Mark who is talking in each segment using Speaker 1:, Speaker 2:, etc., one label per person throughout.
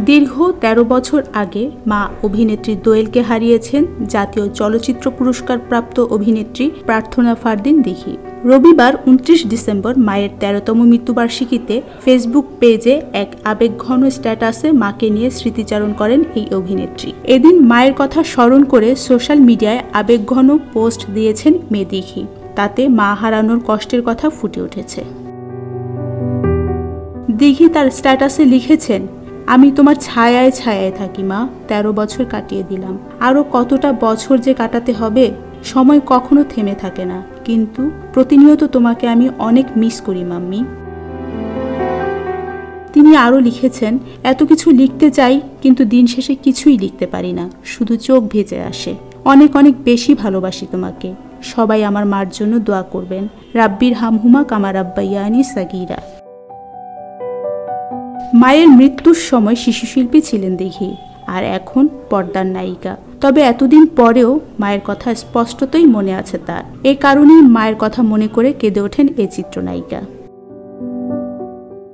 Speaker 1: দীর্ঘ ১৩ বছর আগে মা অভিনেত্রী দোয়েলকে হারিয়েছেন জাতীয় চলচ্চিত্র পুরস্কার প্রাপ্ত অভিনেত্রী প্রার্থনা ফারদিন দিঘি। রবিবার ২৯ ডিসেম্বর মায়ের ১৩তম মৃত্যুবার্ষিকীতে ফেসবুক পেজে এক আবেগঘন স্ট্যাটাসে মাকে নিয়ে স্মৃতিচারণ করেন এই অভিনেত্রী। এদিন মায়ের কথা স্মরণ করে সোশ্যাল মিডিয়ায় আবেগঘন পোস্ট দিয়েছেন মেয়ে দিঘি। তাতে মা হারানোর কষ্টের কথা ফুটে উঠেছে। দিঘি তার স্ট্যাটাসে লিখেছেন, আমি তোমার ছায়ায় ছায়ায় থাকি মা, ১৩ বছর কাটিয়ে দিলাম, আরও কতটা বছর যে কাটাতে হবে। সময় কখনো থেমে থাকে না, কিন্তু প্রতিনিয়ত তোমাকে আমি অনেক মিস করি মাম্মি। তিনি আরও লিখেছেন, এত কিছু লিখতে চাই কিন্তু দিন শেষে কিছুই লিখতে পারি না, শুধু চোখ ভেজে আসে। অনেক অনেক বেশি ভালোবাসি তোমাকে। সবাই আমার মার জন্য দোয়া করবেন। রাব্বির হামহুমা কামা রাব্বায়ানি সাগীরা। মায়ের মৃত্যুর সময় শিশুশিল্পী ছিলেন দিঘি, আর এখন পর্দার নায়িকা। তবে এতদিন পরেও মায়ের কথা স্পষ্টতই মনে আছে তার। এ কারণেই মায়ের কথা মনে করে কেঁদে ওঠেন এই চিত্রনায়িকা।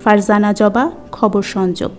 Speaker 1: ফারজানা জবা, খবর সংযোগ।